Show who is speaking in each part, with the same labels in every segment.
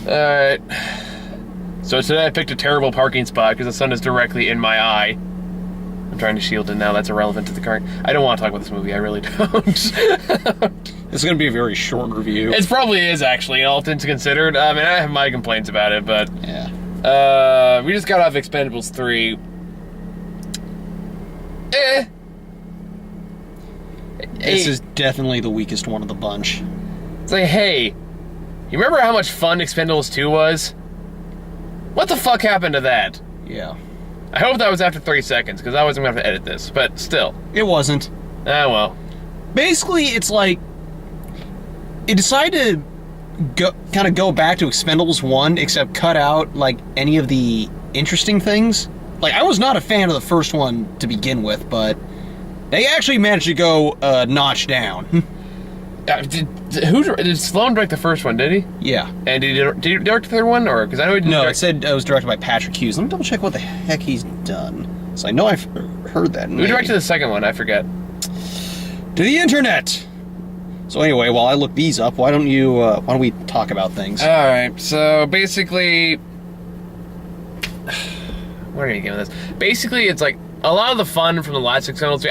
Speaker 1: Alright. So today I picked a terrible parking spot because the sun is directly in my eye. I'm trying to shield it now. That's irrelevant to the current. I don't want to talk about this movie. I really don't.
Speaker 2: It's going to be a very short review.
Speaker 1: It probably is, actually, all things considered. I mean, I have my complaints about it, but...
Speaker 2: Yeah.
Speaker 1: We just got off Expendables 3.
Speaker 2: This is definitely the weakest one of the bunch.
Speaker 1: It's like, hey, you remember how much fun Expendables 2 was? What the fuck happened to that?
Speaker 2: Yeah.
Speaker 1: I hope that was after 30 seconds, because I wasn't going to have to edit this, but still.
Speaker 2: It wasn't.
Speaker 1: Ah, well.
Speaker 2: Basically, it's like... It decided to kind of go back to Expendables 1, except cut out, like, any of the interesting things. Like, I was not a fan of the first one to begin with, but they actually managed to go a notch down.
Speaker 1: Did Sloan direct the first one, did he?
Speaker 2: Yeah.
Speaker 1: And did he direct the third one? Or because I know he didn't
Speaker 2: No,
Speaker 1: direct...
Speaker 2: it said it was directed by Patrick Hughes. Let me double check what the heck he's done. So I know I've heard that name.
Speaker 1: Who directed the second one? I forget.
Speaker 2: To the internet! So anyway, while I look these up, why don't we talk about things?
Speaker 1: Alright, so basically... Where are you going with this? Basically, it's like, a lot of the fun from the last Expendables,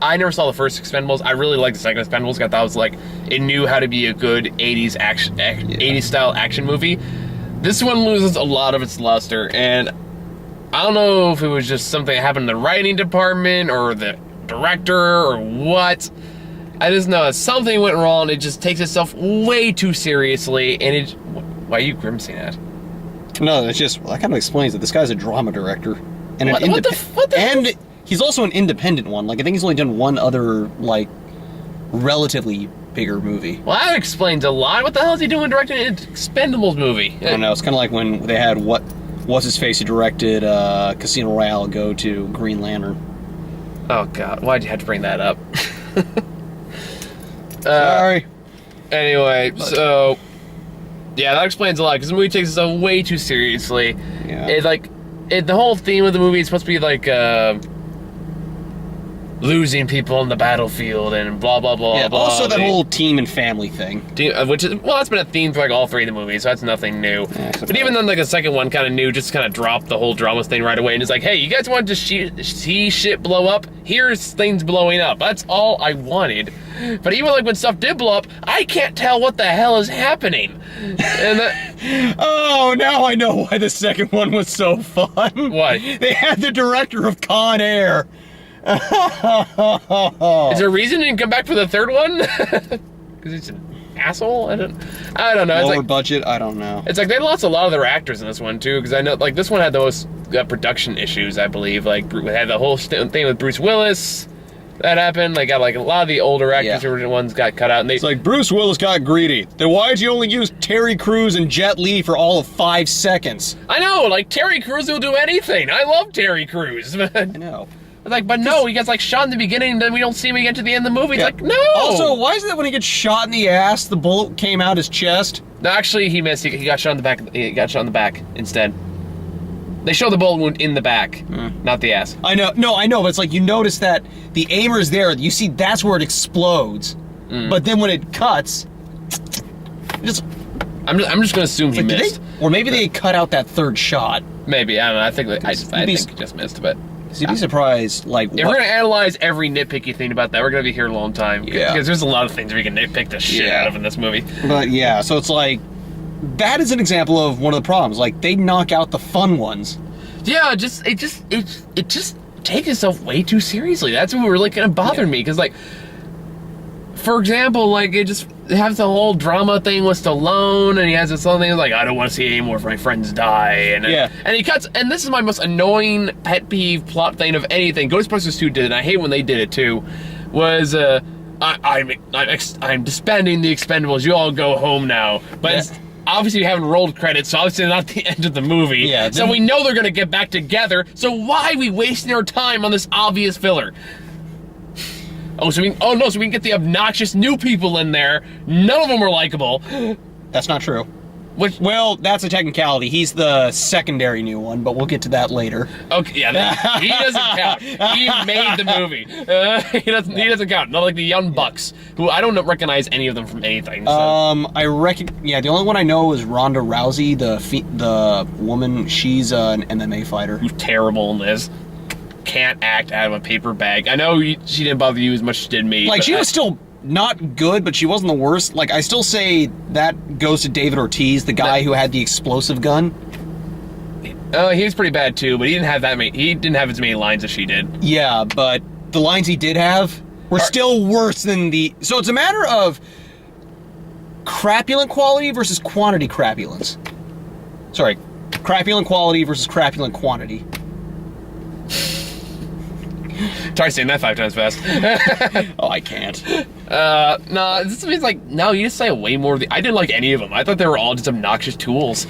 Speaker 1: I never saw the first Expendables. I really liked the second Expendables. I thought it was like, it knew how to be a good 80s action, 80s style action movie. This one loses a lot of its luster, and I don't know if it was just something that happened in the writing department, or the director, or what. I just know that something went wrong. It just takes itself way too seriously, and it... Why are you grimacing at?
Speaker 2: No, it's just, that kind of explains it. This guy's a drama director. And
Speaker 1: what the
Speaker 2: and he's also an independent one. Like, I think he's only done one other, like, relatively bigger movie.
Speaker 1: Well, that explains a lot. What the hell is he doing directing an Expendables movie?
Speaker 2: I don't know. It's kind of like when they had what's-his-face who directed Casino Royale go to Green Lantern.
Speaker 1: Oh, God. Why'd you have to bring that up?
Speaker 2: Sorry.
Speaker 1: Anyway, so... Yeah, that explains a lot, because the movie takes itself way too seriously.
Speaker 2: Yeah.
Speaker 1: It's like... the whole theme of the movie is supposed to be like losing people on the battlefield and blah blah blah.
Speaker 2: Yeah,
Speaker 1: blah.
Speaker 2: also that whole team and family thing.
Speaker 1: Which is, well, that's been a theme for like all three of the movies, so that's nothing new.
Speaker 2: Yeah,
Speaker 1: but even then, like the second one kind of new, just kind of dropped the whole drama thing right away, and it's like, hey, you guys wanted to see shit blow up? Here's things blowing up. That's all I wanted. But even like when stuff did blow up, I can't tell what the hell is happening. And that,
Speaker 2: oh, now I know why the second one was so fun.
Speaker 1: What?
Speaker 2: They had the director of Con Air.
Speaker 1: Is there a reason he didn't come back for the third one? Because he's an asshole? I don't know. It's
Speaker 2: Lower
Speaker 1: like,
Speaker 2: budget? I don't know.
Speaker 1: It's like they lost a lot of their actors in this one too, because I know like this one had the most production issues, I believe. Like we had the whole thing with Bruce Willis. That happened. Like, got like a lot of the older actors who were the ones got cut out. And
Speaker 2: it's like Bruce Willis got greedy. Then why'd you only use Terry Crews and Jet Li for all of 5 seconds?
Speaker 1: I know, like Terry Crews will do anything. I love Terry Crews.
Speaker 2: I know.
Speaker 1: Like, but no, he gets like shot in the beginning, then we don't see him again to the end of the movie. It's like, no.
Speaker 2: Also, why is it that when he gets shot in the ass, the bullet came out his chest?
Speaker 1: No, actually, he missed. He got shot in the back. He got shot in the back instead. They show the bullet wound in the back, not the ass.
Speaker 2: I know. No, I know, but it's like you notice that the aimer's there. You see, that's where it explodes. But then when it cuts,
Speaker 1: I'm just gonna assume he missed.
Speaker 2: Or maybe they cut out that third shot.
Speaker 1: Maybe, I don't know. I think he just missed, but.
Speaker 2: You'd be surprised, like,
Speaker 1: if we're gonna analyze every nitpicky thing about that, we're gonna be here a long time.
Speaker 2: Yeah.
Speaker 1: Because there's a lot of things we can nitpick the shit out of in this movie.
Speaker 2: But yeah, so it's like, that is an example of one of the problems. Like, they knock out the fun ones.
Speaker 1: Yeah, it just takes itself way too seriously. That's what really kind of bothered me. Because, like, for example, like, it has the whole drama thing with Stallone, and he has this other thing like, I don't want to see any more of my friends die. And and he cuts, and this is my most annoying pet peeve plot thing of anything. Ghostbusters 2 did it, and I hate when they did it too, was, I'm disbanding the Expendables, you all go home now. But obviously you haven't rolled credits, so obviously not the end of the movie. Yeah, so we know they're gonna get back together, so why are we wasting our time on this obvious filler? So we can get the obnoxious new people in there. None of them are likable.
Speaker 2: That's not true.
Speaker 1: Which,
Speaker 2: Well, that's a technicality. He's the secondary new one, but we'll get to that later.
Speaker 1: okay, yeah, he doesn't count. He made the movie. He doesn't count. Not like the Young Bucks, who I don't recognize any of them from anything. So.
Speaker 2: The only one I know is Ronda Rousey, the woman. She's an MMA fighter.
Speaker 1: Who's terrible in this. Can't act out of a paper bag. I know she didn't bother you as much as she did me.
Speaker 2: Like, she was still not good, but she wasn't the worst. Like, I still say that goes to David Ortiz, the guy who had the explosive gun.
Speaker 1: He was pretty bad too, but he didn't have as many lines as she did.
Speaker 2: Yeah, but the lines he did have were still worse than the... So it's a matter of crapulent quality versus quantity crapulence. Sorry, crapulent quality versus crapulent quantity.
Speaker 1: Try saying that 5 times fast.
Speaker 2: Oh, I can't.
Speaker 1: No, this means like, no, you just say way more of the... I didn't like any of them. I thought they were all just obnoxious tools.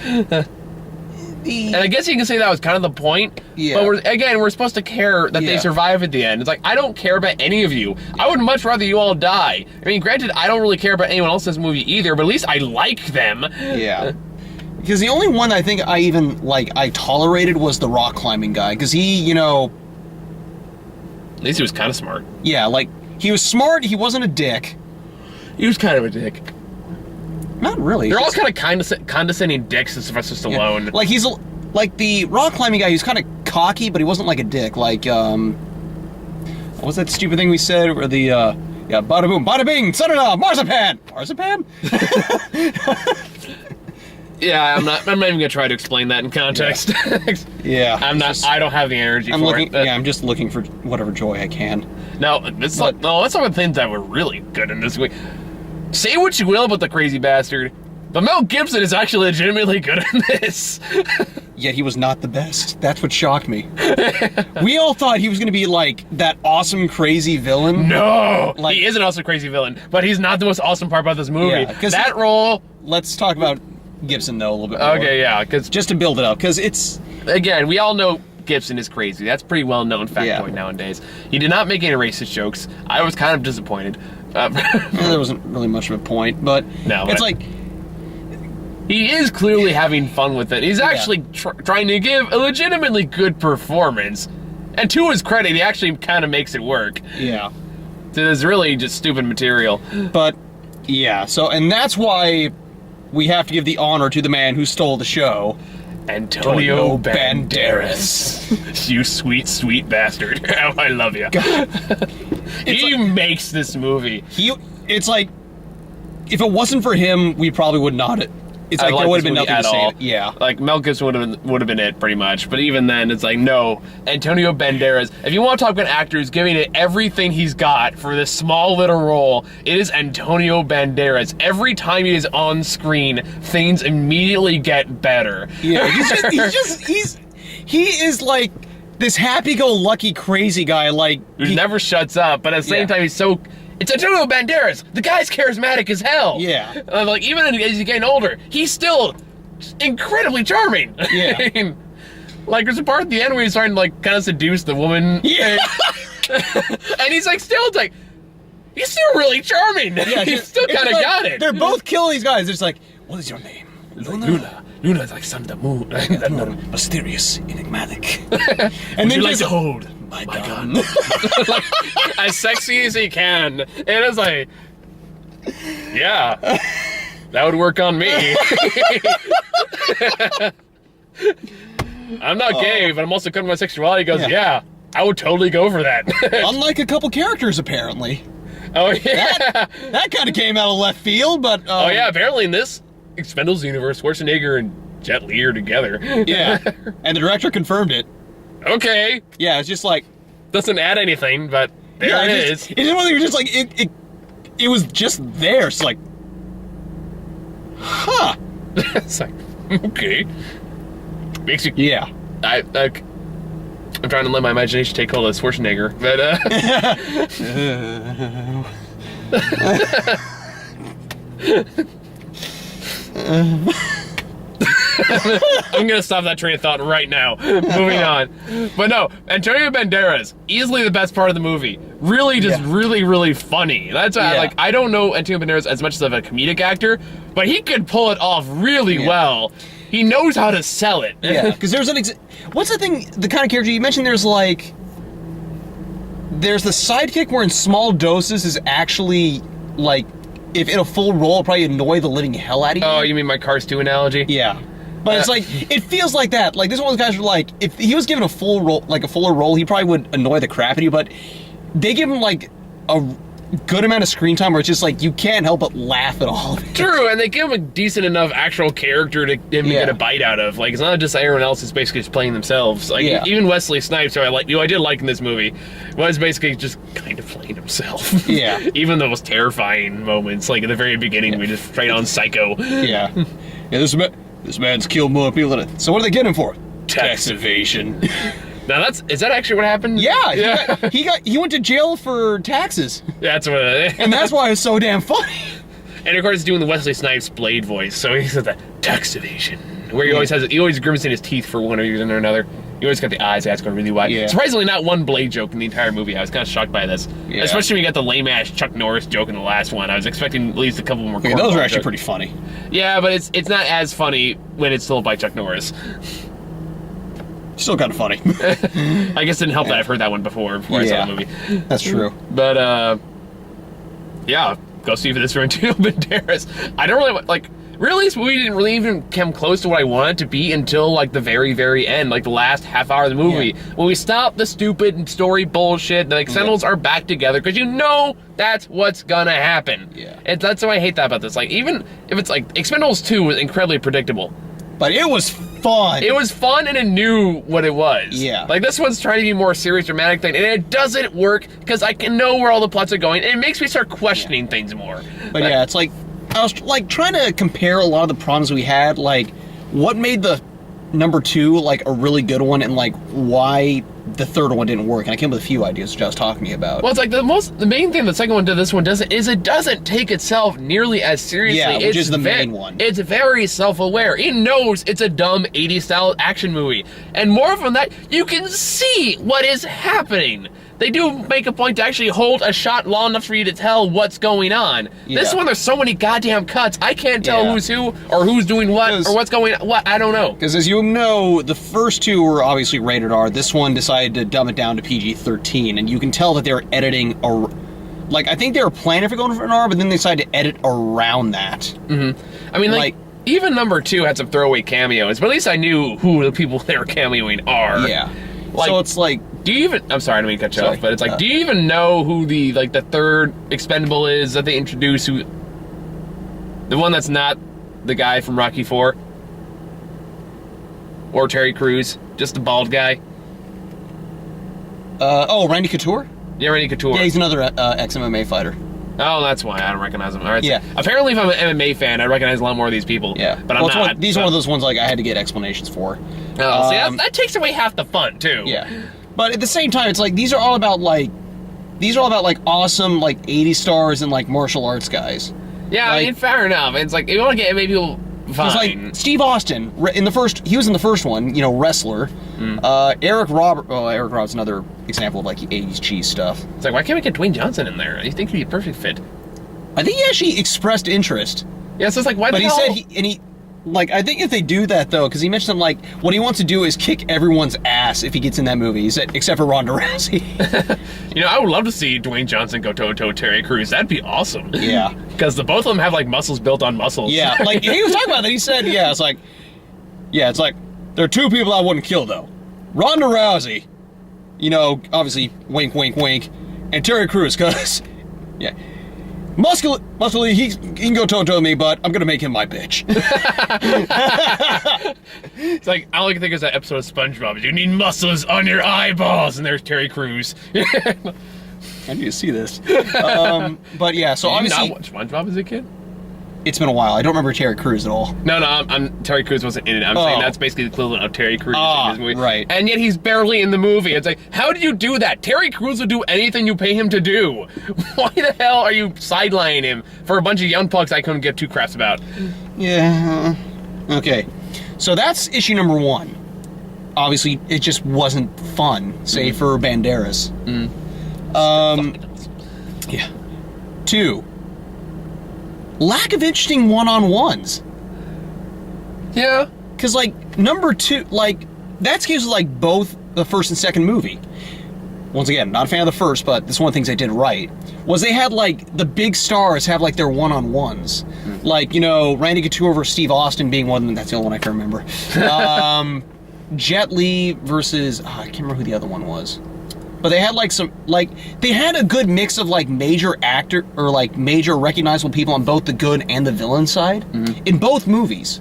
Speaker 1: And I guess you can say that was kind of the point.
Speaker 2: Yeah.
Speaker 1: But we're supposed to care that they survive at the end. It's like, I don't care about any of you. I would much rather you all die. I mean, granted, I don't really care about anyone else in this movie either, but at least I like them.
Speaker 2: Yeah. Because the only one I think I even, I tolerated was the rock climbing guy. Because he,
Speaker 1: At least he was kind of smart.
Speaker 2: Yeah, he was smart, he wasn't a dick.
Speaker 1: He was kind of a dick.
Speaker 2: Not really.
Speaker 1: They're all kind of condescending dicks to Sylvester Stallone.
Speaker 2: Yeah. Like, he's like the rock climbing guy. He's kind of cocky, but he wasn't like a dick. Like, what's that stupid thing we said? Where the bada boom, bada bing, da marzipan, marzipan.
Speaker 1: Yeah, I'm not even gonna try to explain that in context.
Speaker 2: Yeah,
Speaker 1: I don't have the energy for it.
Speaker 2: I'm just looking for whatever joy I can.
Speaker 1: No, let's talk about things that were really good in this week. Say what you will about the crazy bastard, but Mel Gibson is actually legitimately good in this.
Speaker 2: Yet he was not the best. That's what shocked me. We all thought he was going to be like that awesome crazy villain.
Speaker 1: No, he is an awesome crazy villain, but he's not the most awesome part about this movie.
Speaker 2: Yeah,
Speaker 1: that role.
Speaker 2: Let's talk about Gibson though a little bit more.
Speaker 1: Okay, yeah, because
Speaker 2: just to build it up, because it's
Speaker 1: again, we all know Gibson is crazy. That's pretty well known factoid nowadays. He did not make any racist jokes. I was kind of disappointed.
Speaker 2: There wasn't really much of a point, but
Speaker 1: no,
Speaker 2: it's like
Speaker 1: he is clearly having fun with it. He's actually trying to give a legitimately good performance, and to his credit, he actually kind of makes it work.
Speaker 2: Yeah,
Speaker 1: so it's really just stupid material.
Speaker 2: But yeah, and that's why we have to give the honor to the man who stole the show.
Speaker 1: Antonio Banderas. You sweet, sweet bastard. Oh, I love you. He makes this movie.
Speaker 2: It's like, if it wasn't for him, we probably would not. It's like there would have been nothing to say. Yeah.
Speaker 1: Like, Mel Gibson would have been it, pretty much. But even then, it's like, no. Antonio Banderas. If you want to talk about actors giving it everything he's got for this small little role, it is Antonio Banderas. Every time he is on screen, things immediately get better.
Speaker 2: Yeah, he is like this happy-go-lucky crazy guy,
Speaker 1: who never shuts up, but at the same time, it's Antonio Banderas. The guy's charismatic as hell.
Speaker 2: Yeah.
Speaker 1: Even as he's getting older, he's still incredibly charming.
Speaker 2: Yeah.
Speaker 1: I mean, there's a part at the end where he's starting to, kind of seduce the woman.
Speaker 2: Yeah.
Speaker 1: And he's he's still really charming. Yeah, he's still kind of got it.
Speaker 2: They're both killing these guys. It's like, what is your name?
Speaker 1: Luna. Luna's like son of the moon.
Speaker 2: Mysterious, enigmatic.
Speaker 1: And then like to hold my gun. As sexy as he can. And it's like, yeah, that would work on me. I'm not gay, but I'm also cutting my sexuality. He goes, yeah, I would totally go for that.
Speaker 2: Unlike a couple characters, apparently.
Speaker 1: Oh, yeah.
Speaker 2: That kind of came out of left field, but...
Speaker 1: oh, yeah, apparently in this Expendables universe, Schwarzenegger and Jet Li are together.
Speaker 2: Yeah, and the director confirmed it.
Speaker 1: Okay.
Speaker 2: Yeah, it's just like...
Speaker 1: Doesn't add anything, but there it is.
Speaker 2: It's one thing, just like, it was just there. It's like... Huh.
Speaker 1: It's like, okay. Makes you...
Speaker 2: Yeah.
Speaker 1: I'm trying to let my imagination take hold of Schwarzenegger, but I'm gonna stop that train of thought right now. Moving on. But no, Antonio Banderas, easily the best part of the movie. Really, just really, really funny. That's why I don't know Antonio Banderas as much as of a comedic actor, but he could pull it off really well. He knows how to sell it.
Speaker 2: Yeah, because there's what's the thing, the kind of character you mentioned, there's the sidekick where in small doses is actually, like, if in a full role, it'll probably annoy the living hell out of you.
Speaker 1: Oh, you mean my Cars 2 analogy?
Speaker 2: Yeah. But it's like, it feels like that. Like, this one of those guys were like, if he was given a full role, like a fuller role, he probably would annoy the crap out of you, but they give him, like, a good amount of screen time where it's just like, you can't help but laugh at all of it.
Speaker 1: True, and they give him a decent enough actual character to him to get a bite out of. Like, it's not just everyone else is basically just playing themselves. Like, even Wesley Snipes, who I did like in this movie, was basically just kind of playing himself.
Speaker 2: Yeah.
Speaker 1: Even those terrifying moments, like at the very beginning, we just straight on psycho.
Speaker 2: Yeah. This man's killed more people than So what are they getting him for? Tax evasion.
Speaker 1: Now is that actually what happened?
Speaker 2: Yeah. He went to jail for taxes.
Speaker 1: That's what it is.
Speaker 2: And that's why it's so damn funny.
Speaker 1: And of course, he's doing the Wesley Snipes Blade voice, so he says that tax evasion, where he always grimacing his teeth for one reason or another. He always got the eyes that's going really wide. Yeah. Surprisingly, not one Blade joke in the entire movie. I was kind of shocked by this, especially when you got the lame ass Chuck Norris joke in the last one. I was expecting at least a couple more.
Speaker 2: Okay, those are actually pretty funny.
Speaker 1: Yeah, but it's not as funny when it's told by Chuck Norris.
Speaker 2: Still kind of funny.
Speaker 1: I guess it didn't help that I've heard that one before I saw the movie.
Speaker 2: That's true.
Speaker 1: But yeah, go see this for Antonio Banderas. I don't really really, this movie didn't really even come close to what I wanted it to be until like the very, very end, like the last half hour of the movie, when we stop the stupid story bullshit. The Expendables are back together because you know that's what's gonna happen. Yeah, and that's why I hate that about this. Like, even if it's like Expendables 2 was incredibly predictable,
Speaker 2: but it was fun.
Speaker 1: It was fun, and it knew what it was.
Speaker 2: Yeah.
Speaker 1: Like, this one's trying to be a more serious, dramatic thing, and it doesn't work because I can know where all the plots are going, and it makes me start questioning things more.
Speaker 2: But yeah, it's like, I was like trying to compare a lot of the problems we had, like what made the number 2 like a really good one, and like why the third one didn't work. And I came up with a few ideas which I was talking to you about.
Speaker 1: Well, it's like the main thing the second one to this one doesn't is it doesn't take itself nearly as seriously.
Speaker 2: Yeah, which is the main one.
Speaker 1: It's very self-aware. It knows it's a dumb 80s style action movie, and more from that, you can see what is happening. They do make a point to actually hold a shot long enough for you to tell what's going on. Yeah. This one, there's so many goddamn cuts, I can't tell who's who, or who's doing what, or what's going on. What, I don't know.
Speaker 2: Because as you know, the first 2 were obviously rated R. This one decided to dumb it down to PG-13, and you can tell that they were editing, like, I think they were planning for going for an R, but then they decided to edit around that.
Speaker 1: Mm-hmm. I mean, like, even number 2 had some throwaway cameos, but at least I knew who the people they were cameoing are.
Speaker 2: Yeah.
Speaker 1: Like,
Speaker 2: so it's like,
Speaker 1: do you even? I'm sorry, I don't mean to cut you off, but it's like, do you even know who the third Expendable is that they introduce? Who? The one that's not the guy from Rocky IV or Terry Crews, just the bald guy.
Speaker 2: Randy Couture.
Speaker 1: Yeah, Randy Couture.
Speaker 2: Yeah, he's another ex-MMA fighter.
Speaker 1: Oh, that's why I don't recognize him. All right. Yeah. So apparently, if I'm an MMA fan, I recognize a lot more of these people. Yeah. But I'm not.
Speaker 2: These are one of those ones like I had to get explanations for.
Speaker 1: Oh, see, that takes away half the fun too.
Speaker 2: Yeah. But at the same time, it's like these are all about awesome like 80 stars and like martial arts guys.
Speaker 1: Yeah, like, I mean, fair enough. It's like, if you want to get maybe people fine.
Speaker 2: It's like Steve Austin he was in the first one, you know, wrestler. Eric Roberts, another example of like 80s cheese stuff.
Speaker 1: It's like, why can't we get Dwayne Johnson in there? You think he'd be a perfect fit?
Speaker 2: I think he actually expressed interest.
Speaker 1: Yeah, so it's like, why the hell?
Speaker 2: But he said like, I think if they do that, though, because he mentioned, like, what he wants to do is kick everyone's ass if he gets in that movie, except for Ronda Rousey.
Speaker 1: You know, I would love to see Dwayne Johnson go toe-to-toe Terry Crews. That'd be awesome.
Speaker 2: Yeah.
Speaker 1: Because both of them have, like, muscles built on muscles.
Speaker 2: Yeah, like, he was talking about that. He said, it's like, there are 2 people I wouldn't kill, though. Ronda Rousey, you know, obviously, wink, wink, wink, and Terry Crews, because, muscularly, he can go toe-to-toe with me, but I'm gonna make him my bitch.
Speaker 1: It's like, all I can think is that episode of SpongeBob. You need muscles on your eyeballs, and there's Terry Crews.
Speaker 2: I need to see this. But yeah, so obviously...
Speaker 1: Did you not watch SpongeBob as a kid?
Speaker 2: It's been a while. I don't remember Terry Crews at all.
Speaker 1: No, Terry Crews wasn't in it. I'm saying that's basically the equivalent of Terry Crews in this movie.
Speaker 2: Right.
Speaker 1: And yet he's barely in the movie. It's like, how do you do that? Terry Crews will do anything you pay him to do. Why the hell are you sidelining him for a bunch of young pucks I couldn't give 2 craps about?
Speaker 2: Yeah. Okay. So that's issue number 1. Obviously, it just wasn't fun, save for Banderas. Yeah. 2, lack of interesting one-on-ones.
Speaker 1: Yeah.
Speaker 2: Because, like, number 2, like, that's cases like both the first and second movie. Once again, not a fan of the first, but this is one of the things they did right. Was they had, like, the big stars have, like, their one-on-ones. Like, you know, Randy Couture versus Steve Austin being one of them. That's the only one I can remember. Jet Li versus... I can't remember who the other one was. But they had, like, some... Like, they had a good mix of, like, major actor... Or, like, major recognizable people on both the good and the villain side. In both movies.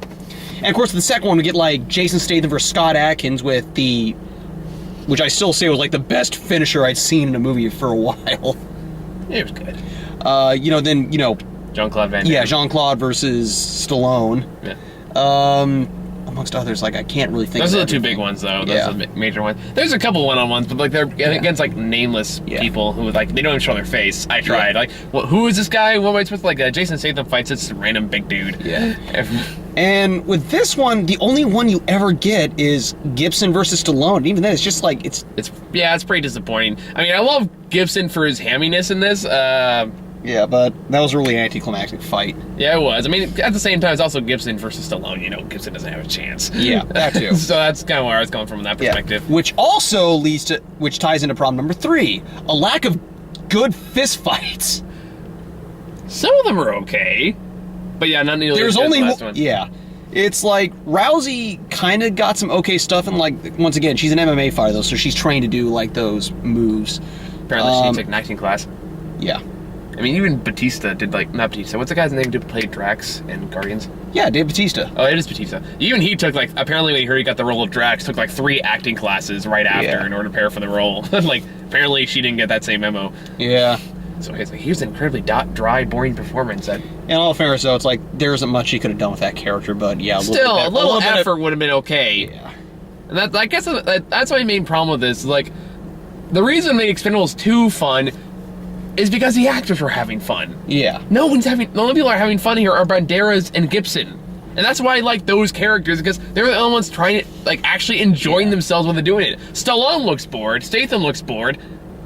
Speaker 2: And, of course, the second one, we get, like, Jason Statham versus Scott Adkins with the... Which I still say was, like, the best finisher I'd seen in a movie for a while.
Speaker 1: It was good.
Speaker 2: You know, then, you know...
Speaker 1: Jean-Claude Van Damme.
Speaker 2: Yeah, Jean-Claude versus Stallone.
Speaker 1: Yeah.
Speaker 2: Amongst others, like, I can't really think
Speaker 1: Those
Speaker 2: of
Speaker 1: are the two
Speaker 2: everything.
Speaker 1: big ones, though. Those are the major ones. There's a couple one-on-ones, but, like, they're against, like, nameless people who, like, they don't even show their face. I tried. Like, who is this guy? What am I supposed to, like, Jason Statham fights this random big dude.
Speaker 2: Yeah. And with this one, the only one you ever get is Gibson versus Stallone. And even then, it's just, like, it's
Speaker 1: pretty disappointing. I mean, I love Gibson for his hamminess in this.
Speaker 2: Yeah, but that was a really anticlimactic fight.
Speaker 1: Yeah, it was. I mean, at the same time, it's also Gibson versus Stallone. You know, Gibson doesn't have a chance.
Speaker 2: Yeah, that too.
Speaker 1: So that's kind of where I was going from that perspective.
Speaker 2: Yeah. Which also leads to, which ties into problem number 3, a lack of good fist fights.
Speaker 1: Some of them are okay, but yeah, not nearly as good as the last one.
Speaker 2: Yeah. It's like, Rousey kind of got some okay stuff, and, like, once again, she's an MMA fighter, though, so she's trained to do, like, those moves.
Speaker 1: Apparently she took an acting class.
Speaker 2: Yeah.
Speaker 1: I mean, even Batista did, like, not Batista, what's the guy's name who played Drax in Guardians?
Speaker 2: Yeah, Dave Bautista.
Speaker 1: Oh, it is Batista. Even he took, like, apparently when he heard he got the role of Drax, took, like, 3 acting classes right after in order to prepare for the role. Like, apparently she didn't get that same memo.
Speaker 2: Yeah.
Speaker 1: So it's like, he was an incredibly dry, boring performance.
Speaker 2: In all fairness, though, it's like, there isn't much he could have done with that character, but yeah,
Speaker 1: a little effort would have been okay.
Speaker 2: Yeah.
Speaker 1: And that, I guess that's my main problem with this. Is like, the reason they made Expendables 2 fun is because the actors were having fun.
Speaker 2: Yeah.
Speaker 1: The only people who are having fun here are Banderas and Gibson. And that's why I like those characters, because they're the only ones trying to, like, actually enjoying themselves when they're doing it. Stallone looks bored. Statham looks bored.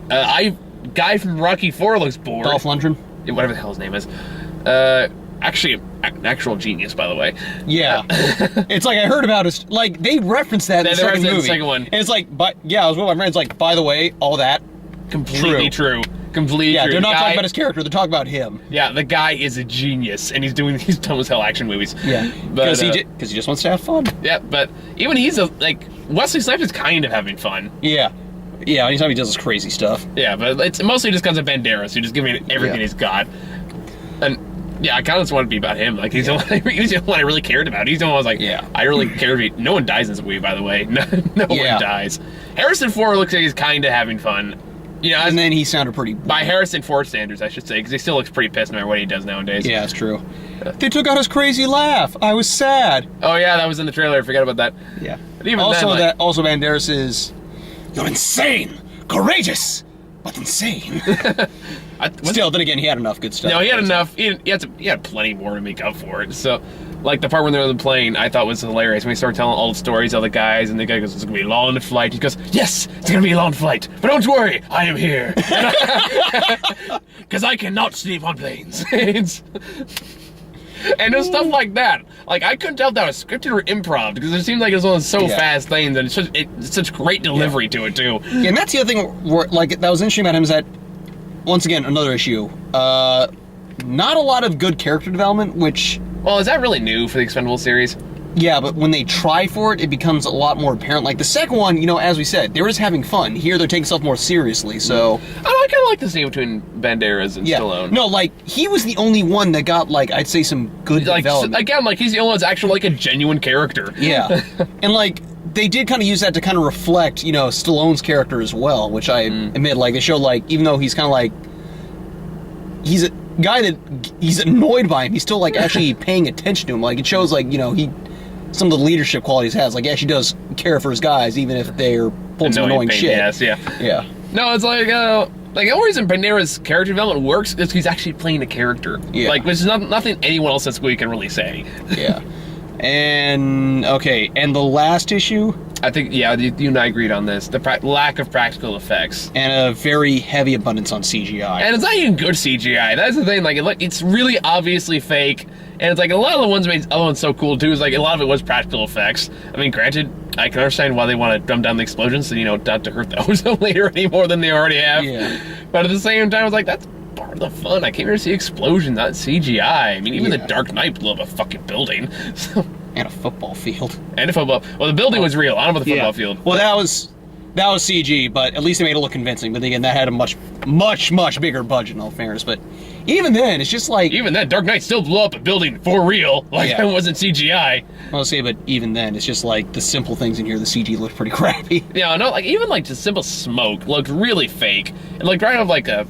Speaker 1: Guy from Rocky 4 looks bored.
Speaker 2: Dolph Lundgren?
Speaker 1: Whatever the hell his name is. Actually, an actual genius, by the way.
Speaker 2: Yeah. It's like, I heard about it. Like, they referenced that in the second movie.
Speaker 1: The second one.
Speaker 2: And it's like, I was with my friends, like, by the way, all that.
Speaker 1: Completely true. Completely true.
Speaker 2: They're not talking about his character, they're talking about him.
Speaker 1: Yeah, the guy is a genius, and he's dumb as hell action movies.
Speaker 2: Yeah, because he just wants to have fun.
Speaker 1: Yeah, but even he's Wesley Snipes is kind of having fun.
Speaker 2: Yeah. Yeah, anytime he does this crazy stuff.
Speaker 1: Yeah, but it's mostly just because of Banderas, who just giving it everything he's got. And yeah, I kind of just want to be about him. Like, he's the one I really cared about. He's the one I was like, I really cared about. No one dies in this movie, by the way. No one dies. Harrison Ford looks like he's kind of having fun. You know,
Speaker 2: and then he sounded pretty...
Speaker 1: By Harrison Ford standards, I should say, because he still looks pretty pissed no matter what he does nowadays.
Speaker 2: Yeah, that's true. They took out his crazy laugh. I was sad.
Speaker 1: Oh, yeah, that was in the trailer. I forgot about that.
Speaker 2: Yeah.
Speaker 1: But even
Speaker 2: also Banderas is... You're insane! Courageous! But insane. Still, then again, he had enough good stuff.
Speaker 1: No, he had enough. He had plenty more to make up for it. So, like, the part when they're on the plane, I thought was hilarious. When he started telling all the stories of the guys, and the guy goes, it's going to be a long flight. He goes, yes, it's going to be a long flight. But don't worry, I am here. Because I cannot sleep on planes. And there's stuff like that. Like, I couldn't tell if that was scripted or improv, because it seemed like it was one of those so fast things, and it's such great delivery to it, too.
Speaker 2: Yeah, and that's the other thing, where, like, that was interesting about him, is that, once again, another issue, not a lot of good character development, which...
Speaker 1: Well, is that really new for the Expendables series?
Speaker 2: Yeah, but when they try for it, it becomes a lot more apparent. Like, the second one, you know, as we said, they were just having fun. Here, they're taking stuff more seriously, so...
Speaker 1: I kind of like the scene between Banderas and Stallone.
Speaker 2: No, like, he was the only one that got, like, I'd say some good development.
Speaker 1: Again, like, he's the only one that's actually, like, a genuine character.
Speaker 2: Yeah. And, like, they did kind of use that to kind of reflect, you know, Stallone's character as well, which I admit, like, they showed, like, even though he's kind of, like... He's a guy that... He's annoyed by him, he's still, like, actually paying attention to him. Like, it shows, like, you know, some of the leadership qualities he has. Like, he actually does care for his guys, even if they're pulling some annoying shit.
Speaker 1: Yes, yeah.
Speaker 2: Yeah.
Speaker 1: No, it's like the only reason Banderas' character development works is he's actually playing a character.
Speaker 2: Yeah.
Speaker 1: Like, which is nothing anyone else in this movie can really say.
Speaker 2: Yeah. And the last issue,
Speaker 1: I think, yeah, you and I agreed on this. The lack of practical effects.
Speaker 2: and a very heavy abundance on CGI.
Speaker 1: And it's not even good CGI. That's the thing. Like, it's really obviously fake. And it's like a lot of the ones made other ones so cool too. Is like a lot of it was practical effects. I mean, granted, I can understand why they want to dumb down the explosions, so not to hurt those later any more than they already have.
Speaker 2: Yeah.
Speaker 1: But at the same time, I was like, that's part of the fun. I came here to see explosions, not CGI. I mean, even the Dark Knight blew up a fucking building. So.
Speaker 2: And a football field.
Speaker 1: And a football. Well, the building was real. I don't know about the football field.
Speaker 2: Well, that was CG, but at least they made it look convincing. But again, that had a much bigger budget, in all fairness. But even then, it's just like...
Speaker 1: Even then, Dark Knight still blew up a building for real. Like, it wasn't CGI.
Speaker 2: I'll say, but even then, it's just like the simple things in here, the CG looked pretty crappy.
Speaker 1: Yeah, no, like, even like just simple smoke looked really fake. It looked right out of like a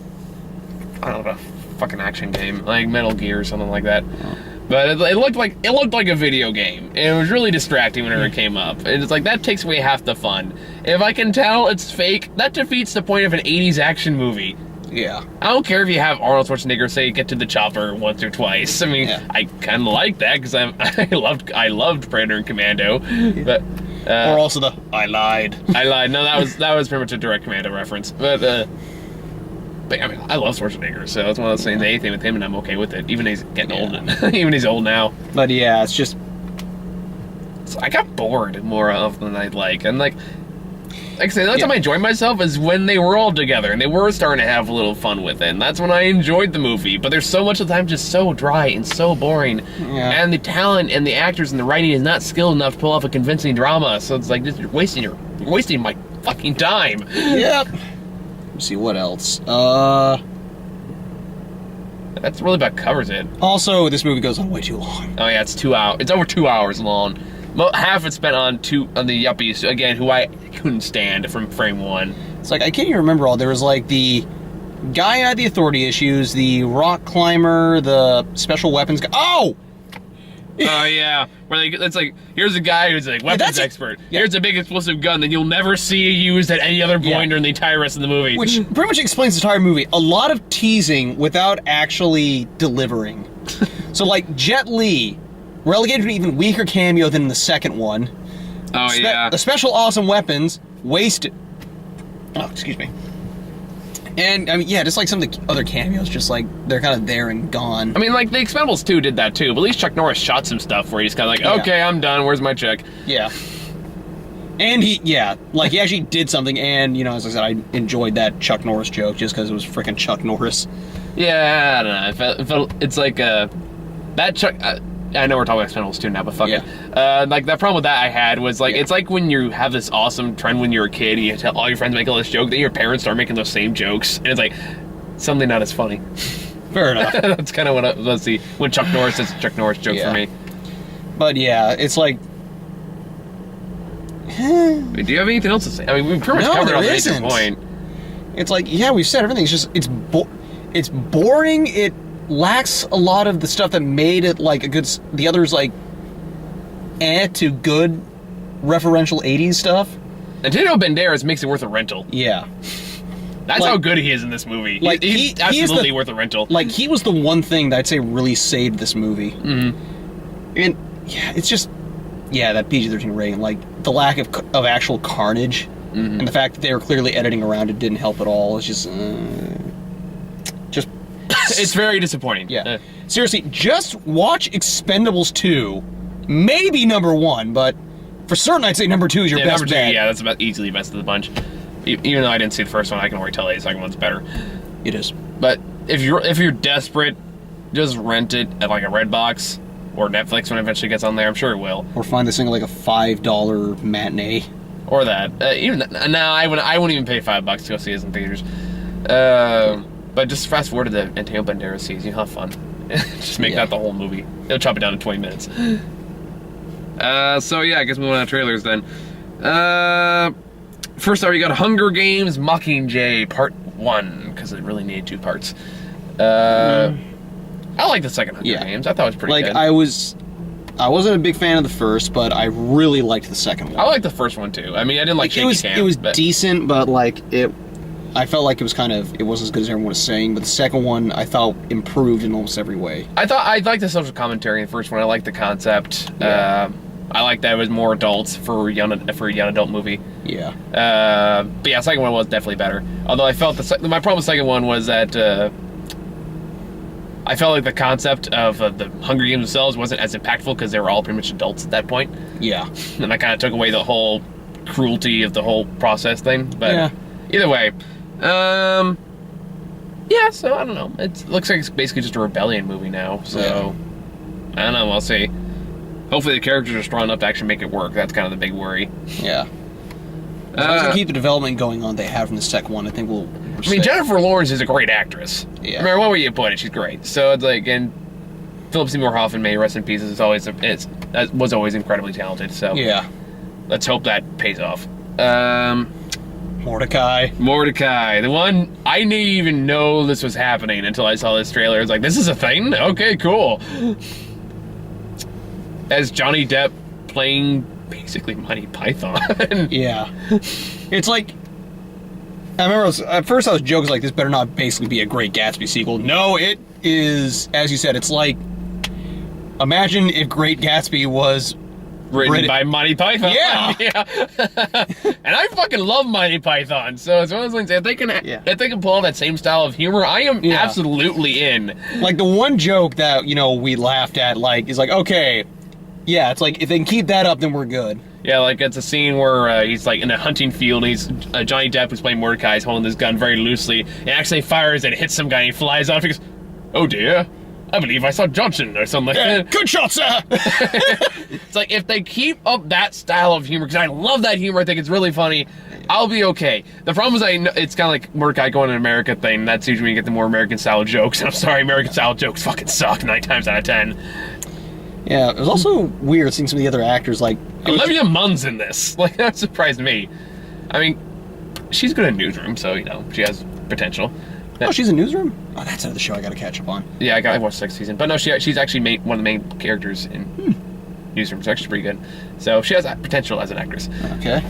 Speaker 1: fucking action game, like Metal Gear or something like that. But it looked like a video game, and it was really distracting whenever it came up. And it's like, that takes away half the fun. If I can tell it's fake, that defeats the point of an 80s action movie.
Speaker 2: Yeah.
Speaker 1: I don't care if you have Arnold Schwarzenegger say get to the chopper once or twice. I mean, I kind of like that because I loved Predator and Commando, but
Speaker 2: or also the I lied.
Speaker 1: I lied. No, that was pretty much a direct Commando reference, but I mean, I love Schwarzenegger, so it's one of those things. Anything with him, and I'm okay with it. Even he's getting old. Even he's old now.
Speaker 2: But yeah, it's just.
Speaker 1: So I got bored more often than I'd like, and like I said, that's time I enjoyed myself is when they were all together and they were starting to have a little fun with it. And that's when I enjoyed the movie. But there's so much of the time just so dry and so boring. Yeah. And the talent and the actors and the writing is not skilled enough to pull off a convincing drama. So it's like you're wasting my fucking time.
Speaker 2: Yep. Let's see what else.
Speaker 1: That's really about covers it.
Speaker 2: Also, this movie goes on way too long.
Speaker 1: Oh yeah, it's 2 hours. It's over 2 hours long. Half it's spent on the yuppies again, who I couldn't stand from frame one.
Speaker 2: It's like I can't even remember all. There was like the guy who had the authority issues, the rock climber, the special weapons guy. Oh!
Speaker 1: Oh yeah, where it's like, here's a guy who's like weapons expert. Here's a big explosive gun that you'll never see used at any other point during the entire rest of the movie.
Speaker 2: Which pretty much explains the entire movie. A lot of teasing without actually delivering. So like Jet Li, relegated to an even weaker cameo than the second one.
Speaker 1: Oh yeah.
Speaker 2: The special awesome weapons wasted. Oh, excuse me. And, I mean, yeah, just like some of the other cameos, just like, they're kind of there and gone.
Speaker 1: I mean, like, the Expendables 2 did that too, but at least Chuck Norris shot some stuff where he's kind of like, okay, I'm done, where's my check?
Speaker 2: Yeah. And he actually did something, and, as I said, I enjoyed that Chuck Norris joke just because it was freaking Chuck Norris.
Speaker 1: Yeah, I don't know, it felt it's like, that Chuck... I know we're talking about Expendables 2 now, but fuck it. Like, the problem with that I had was, like, it's like when you have this awesome trend when you're a kid, and you tell all your friends make all this joke, then your parents start making those same jokes, and it's like, something not as funny.
Speaker 2: Fair enough.
Speaker 1: That's kind of what let's see, when Chuck Norris, it's a Chuck Norris joke for me.
Speaker 2: But, yeah, it's like...
Speaker 1: Wait, do you have anything else to say? I mean, we've pretty much covered all the major point.
Speaker 2: It's like, yeah, we've said everything, it's just, it's boring, it lacks a lot of the stuff that made it like a good. The others like, to good, referential '80s stuff.
Speaker 1: Antonio Banderas makes it worth a rental.
Speaker 2: Yeah,
Speaker 1: that's how good he is in this movie. Like he's absolutely worth a rental.
Speaker 2: Like he was the one thing that I'd say really saved this movie.
Speaker 1: Mm-hmm.
Speaker 2: And yeah, it's just that PG-13 rating, like the lack of actual carnage, and the fact that they were clearly editing around it didn't help at all. It's just.
Speaker 1: It's very disappointing.
Speaker 2: Yeah. Seriously, just watch Expendables 2. Maybe number 1, but for certain I'd say number 2 is your best
Speaker 1: number 2,
Speaker 2: bet.
Speaker 1: Yeah, that's about easily best of the bunch. Even though I didn't see the first one, I can already tell you the second one's better.
Speaker 2: It is.
Speaker 1: But if you're desperate, just rent it at like a Redbox or Netflix when it eventually gets on there. I'm sure it will.
Speaker 2: Or find this thing like a $5 matinee.
Speaker 1: Or that. I wouldn't even pay $5 to go see it in theaters. But just fast forward to the Antonio Banderas scenes. You'll have fun. Just make that the whole movie. It'll chop it down in 20 minutes. So yeah, I guess moving on to trailers then. First off, you got Hunger Games Mockingjay Part 1, because it really needed 2 parts. I like the second Hunger Games. I thought it was pretty good.
Speaker 2: I wasn't a big fan of the first, but I really liked the second one.
Speaker 1: I liked the first one too. I mean, I didn't like shaky cam.
Speaker 2: It was decent, but like it I felt like it wasn't as good as everyone was saying, but the second one I thought improved in almost every way.
Speaker 1: I liked the social commentary in the first one. I liked the concept.
Speaker 2: Yeah.
Speaker 1: I liked that it was more adults for a young adult movie.
Speaker 2: Yeah.
Speaker 1: But yeah, the second one was definitely better. Although I felt my problem with the second one was that I felt like the concept of the Hunger Games themselves wasn't as impactful because they were all pretty much adults at that point.
Speaker 2: Yeah.
Speaker 1: And that kind of took away the whole cruelty of the whole process thing. But
Speaker 2: yeah.
Speaker 1: Either way, yeah. So I don't know. It looks like it's basically just a rebellion movie now. So I don't know. We'll see. Hopefully the characters are strong enough to actually make it work. That's kind of the big worry.
Speaker 2: Yeah. As long as they keep the development going on they have from the second one, I think we'll
Speaker 1: I mean, Jennifer Lawrence is a great actress.
Speaker 2: Yeah.
Speaker 1: No matter what way you put it, she's great. So it's like, and Philip Seymour Hoffman, may rest in peace, was always incredibly talented. So
Speaker 2: yeah.
Speaker 1: Let's hope that pays off.
Speaker 2: Mordecai,
Speaker 1: the one I didn't even know this was happening until I saw this trailer. It's like, this is a thing? Okay, cool. As Johnny Depp playing basically Monty Python.
Speaker 2: Yeah. It's like, I remember at first I was joking like, this better not basically be a Great Gatsby sequel. No, it is, as you said, it's like, imagine if Great Gatsby was
Speaker 1: written by Monty Python.
Speaker 2: Yeah.
Speaker 1: And I fucking love Monty Python. So it's one of those things, if they can pull that same style of humor, I am absolutely in.
Speaker 2: Like the one joke that, we laughed at, like, is like, okay, yeah, it's like, if they can keep that up, then we're good.
Speaker 1: Yeah, like it's a scene where he's like in a hunting field. He's Johnny Depp, who's playing Mordecai, is holding this gun very loosely, and actually fires and hits some guy. And he flies off. He goes, "Oh dear, I believe I saw Johnson," or something like that.
Speaker 2: Good shot, sir.
Speaker 1: It's like if they keep up that style of humor, because I love that humor. I think it's really funny. I'll be okay. The problem is it's kind of like Mordecai going an America thing. That's usually when you get the more American style jokes. I'm sorry, American style jokes fucking suck 9 times out of 10.
Speaker 2: Yeah, it was also weird seeing some of the other actors, like...
Speaker 1: Olivia Munn's in this. Like, that surprised me. I mean, she's good in Newsroom, so, she has potential.
Speaker 2: Oh, she's in Newsroom? Oh, that's another show I gotta catch up on.
Speaker 1: Yeah, I watched 6th season. But no, she's actually one of the main characters in Newsroom. It's actually pretty good. So, she has potential as an actress.
Speaker 2: Okay.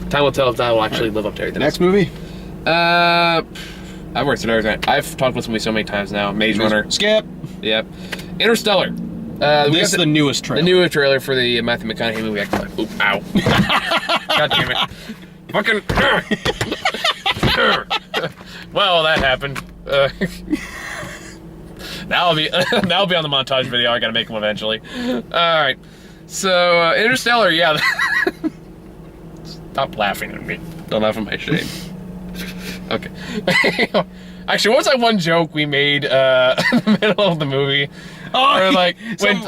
Speaker 1: Time will tell if that will actually live up to everything.
Speaker 2: Next movie?
Speaker 1: I've worked it everything. I've talked about this movie so many times now. Maze Runner.
Speaker 2: Skip.
Speaker 1: Yep. Interstellar.
Speaker 2: This is the newest trailer.
Speaker 1: The newest trailer for the Matthew McConaughey movie. Oop, ow. God damn it. Fucking... Well, that happened. That'll be on the montage video. I gotta make them eventually. Alright. So, Interstellar, yeah. Stop laughing at me. Don't laugh at my shame. Okay. Actually, what was that one joke we made in the middle of the movie? Or like when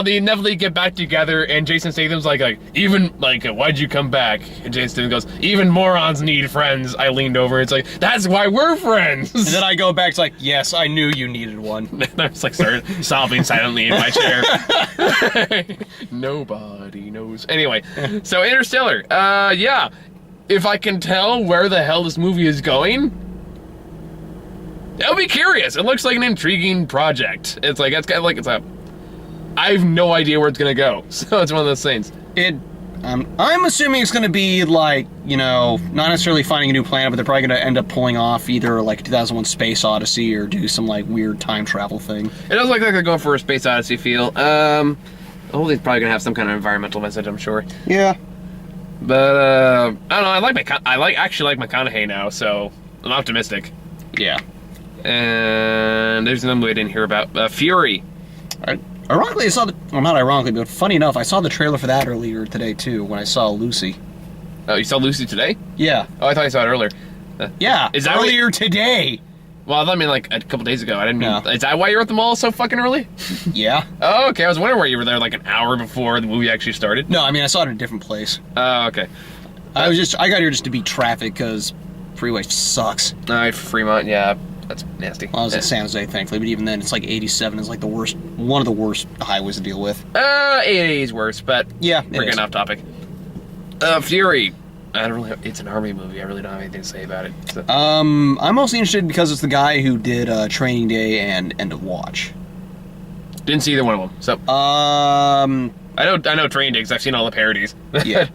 Speaker 1: they inevitably get back together, and Jason Statham's like why'd you come back? And Jason Statham goes, even morons need friends. I leaned over. It's like, that's why we're friends.
Speaker 2: And then I go back. It's like, yes, I knew you needed one.
Speaker 1: And I was like, started sobbing silently in my chair. Nobody knows. Anyway, so Interstellar. Yeah. If I can tell where the hell this movie is going, I'll be curious. It looks like an intriguing project. It's like, it's kind of like I have no idea where it's gonna go. So it's one of those things.
Speaker 2: I'm assuming it's gonna be like, not necessarily finding a new planet, but they're probably gonna end up pulling off either like 2001 Space Odyssey or do some like weird time travel thing. It
Speaker 1: does look like they're going for a Space Odyssey feel. Hopefully it's probably gonna have some kind of environmental message, I'm sure.
Speaker 2: Yeah.
Speaker 1: But I don't know. I actually like McConaughey now, so I'm optimistic.
Speaker 2: Yeah.
Speaker 1: And there's another movie I didn't hear about. Fury.
Speaker 2: Ironically, I saw not ironically, but funny enough, I saw the trailer for that earlier today, too, when I saw Lucy.
Speaker 1: Oh, you saw Lucy today?
Speaker 2: Yeah.
Speaker 1: Oh, I thought you saw it earlier.
Speaker 2: Yeah,
Speaker 1: is that
Speaker 2: earlier today.
Speaker 1: Well, I thought I mean like a couple days ago. I didn't mean...
Speaker 2: No.
Speaker 1: Is that why you were at the mall so fucking early?
Speaker 2: Yeah.
Speaker 1: Oh, okay. I was wondering why you were there like an hour before the movie actually started.
Speaker 2: No, I mean, I saw it in a different place.
Speaker 1: Oh, okay.
Speaker 2: I got here just to beat traffic, because freeway sucks.
Speaker 1: Fremont, yeah. That's nasty.
Speaker 2: Well, I was in San Jose, thankfully, but even then, it's like 87 is like one of the worst highways to deal with.
Speaker 1: 80 is worse, but
Speaker 2: yeah,
Speaker 1: we're getting off topic. Fury. It's an army movie. I really don't have anything to say about it. So.
Speaker 2: I'm mostly interested because it's the guy who did Training Day and End of Watch.
Speaker 1: Didn't see either one of them. So. I know Training Day because I've seen all the parodies.
Speaker 2: Yeah.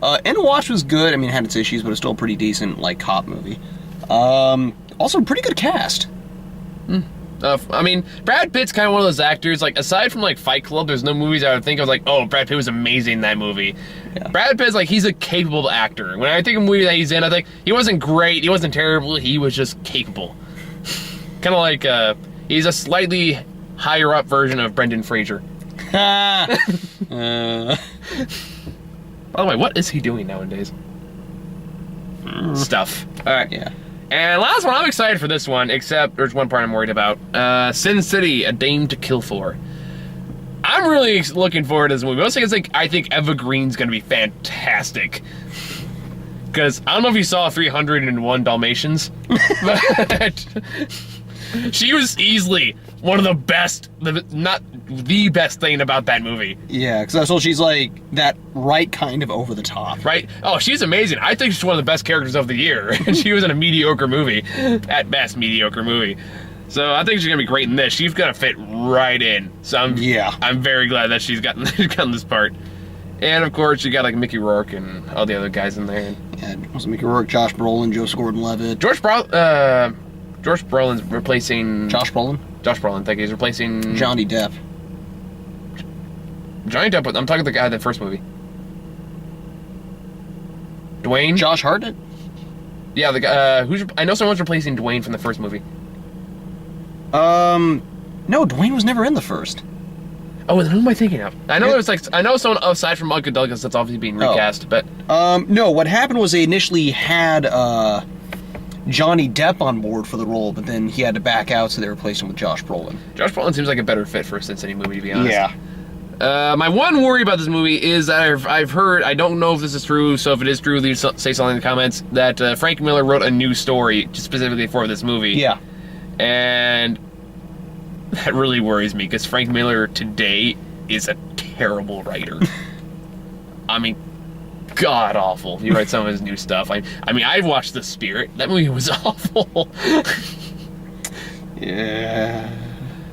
Speaker 2: End of Watch was good. I mean, it had its issues, but it's still a pretty decent like cop movie. Also, pretty good cast.
Speaker 1: I mean, Brad Pitt's kind of one of those actors, like, aside from, like, Fight Club, there's no movies I would think of, like, oh, Brad Pitt was amazing in that movie.
Speaker 2: Yeah.
Speaker 1: Brad Pitt's, like, he's a capable actor. When I think of a movie that he's in, I think he wasn't great, he wasn't terrible, he was just capable. Kind of like, he's a slightly higher up version of Brendan Fraser. By the way, what is he doing nowadays? Stuff. Alright.
Speaker 2: Yeah.
Speaker 1: And last one, I'm excited for this one, except there's one part I'm worried about. Sin City, A Dame to Kill For. I'm really looking forward to this movie. Mostly because I think Eva Green's going to be fantastic. Because I don't know if you saw 301 Dalmatians, but she was easily one of the best, not the best thing about that movie.
Speaker 2: Yeah, because I was told she's like that right kind of over the top.
Speaker 1: Right? Oh, she's amazing. I think she's one of the best characters of the year. And she was in a mediocre movie. At best, mediocre movie. So I think she's going to be great in this. She's going to fit right in. So I'm very glad that she's gotten this part. And of course, you got like Mickey Rourke and all the other guys in there.
Speaker 2: Yeah, it was Mickey Rourke, Josh Brolin, Joseph Gordon-Levitt.
Speaker 1: George Brolin's replacing...
Speaker 2: Josh Brolin?
Speaker 1: Josh Brolin, thank you. He's replacing...
Speaker 2: Johnny Depp.
Speaker 1: Johnny Depp, I'm talking to the guy in the first movie. Dwayne?
Speaker 2: Josh Hartnett?
Speaker 1: Yeah, the guy, I know someone's replacing Dwayne from the first movie.
Speaker 2: No, Dwayne was never in the first.
Speaker 1: Oh, who am I thinking of? I know I know someone aside from Michael Douglas that's obviously being recast, but...
Speaker 2: No, what happened was they initially had, Johnny Depp on board for the role, but then he had to back out, so they replaced him with Josh Brolin. Josh
Speaker 1: Brolin seems like a better fit for a Sin City movie, to be honest.
Speaker 2: Yeah.
Speaker 1: My one worry about this movie is that I've heard, I don't know if this is true, so if it is true, say something in the comments, that Frank Miller wrote a new story just specifically for this movie.
Speaker 2: Yeah.
Speaker 1: And that really worries me, because Frank Miller today is a terrible writer. I mean, god-awful. He writes some of his new stuff. I mean, I've watched The Spirit. That movie was awful.
Speaker 2: Yeah.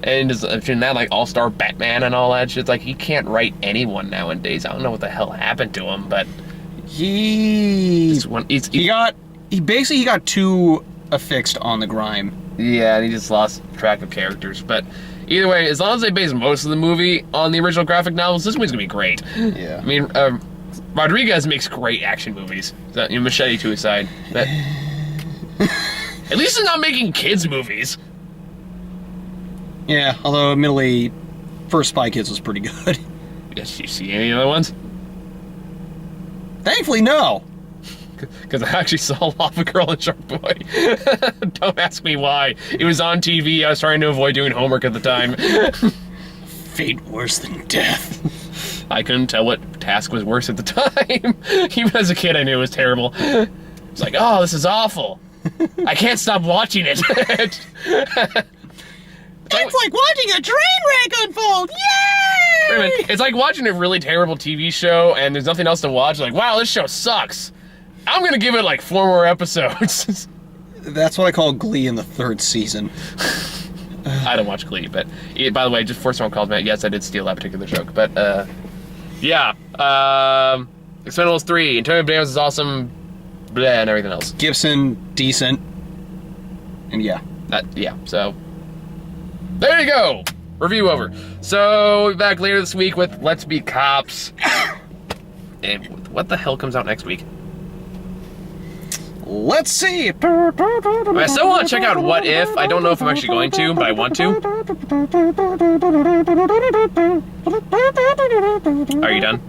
Speaker 1: And between that, like, All-Star Batman and all that shit, it's like, he can't write anyone nowadays. I don't know what the hell happened to him, but... He
Speaker 2: got too affixed on the grime.
Speaker 1: Yeah, and he just lost track of characters. But either way, as long as they base most of the movie on the original graphic novels, this movie's gonna be great.
Speaker 2: Yeah.
Speaker 1: I mean, Rodriguez makes great action movies. So, Machete to his side. But at least he's not making kids' movies.
Speaker 2: Yeah, although admittedly, first Spy Kids was pretty good.
Speaker 1: Did you see any other ones?
Speaker 2: Thankfully, no.
Speaker 1: Because I actually saw Lava Girl and Shark Boy. Don't ask me why. It was on TV. I was trying to avoid doing homework at the time.
Speaker 2: Fate worse than death.
Speaker 1: I couldn't tell what task was worse at the time. Even as a kid, I knew it was terrible. It's like, oh, this is awful. I can't stop watching it.
Speaker 2: It's like watching a train wreck unfold! Yay!
Speaker 1: Wait a minute. It's like watching a really terrible TV show and there's nothing else to watch. Like, wow, this show sucks. I'm gonna give it like 4 more episodes.
Speaker 2: That's what I call Glee in the 3rd season.
Speaker 1: I don't watch Glee, but by the way, just before someone calls me out, yes, I did steal that particular joke. But yeah, Expendables 3, Antonio Banderas is awesome, blah, and everything else.
Speaker 2: Gibson, decent, and yeah.
Speaker 1: Yeah, so there you go. Review over. So we'll be back later this week with Let's Be Cops. And what the hell comes out next week?
Speaker 2: Let's see.
Speaker 1: I still want to check out What If. I don't know if I'm actually going to, but I want to. Are you done?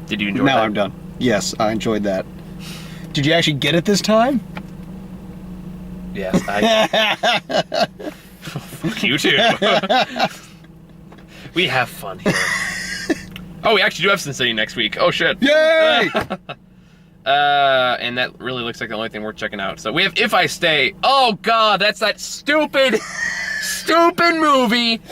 Speaker 1: Did you enjoy that?
Speaker 2: Now I'm done. Yes, I enjoyed that. Did you actually get it this time?
Speaker 1: Yes, I... Fuck you too. We have fun here. Oh, we actually do have Sin City next week. Oh, shit.
Speaker 2: Yay!
Speaker 1: And that really looks like the only thing worth checking out. So we have If I Stay. Oh, God, that's that stupid movie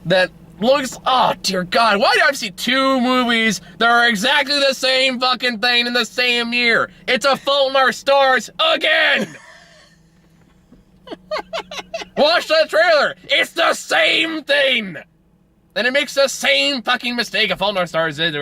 Speaker 1: that looks... Oh, dear God. Why do I see 2 movies that are exactly the same fucking thing in the same year? It's A Fault in Our Stars again! Watch the trailer. It's the same thing. then it makes the same fucking mistake A Fault in Our Stars did.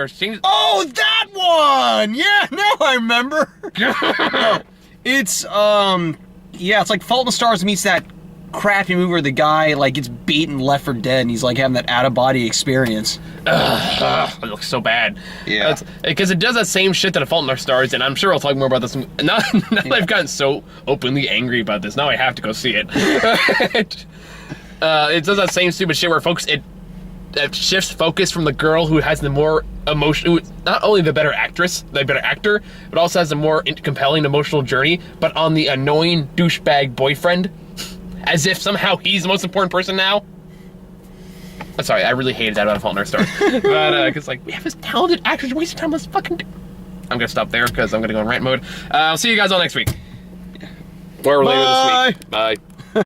Speaker 2: Oh, that one! Yeah, now I remember. No, it's yeah, it's like Fault in the Stars meets that crappy movie where the guy like gets beaten, left for dead, and he's like having that out of body experience.
Speaker 1: It looks so bad.
Speaker 2: Yeah,
Speaker 1: because it does that same shit that A Fault in Our Stars, and I'm sure I'll talk more about this. Now that I've gotten so openly angry about this, now I have to go see it. It does that same stupid shit where it shifts focus from the girl who has the more emotion, who not only the better actress, the better actor, but also has the more compelling emotional journey, but on the annoying douchebag boyfriend, as if somehow he's the most important person now. I'm sorry, I really hated that about A Fault in Our Stars. But, because, like, we have this talented actress wasting time on this fucking... I'm gonna stop there, because I'm gonna go in rant mode. I'll see you guys all next week. Or later this week. Bye.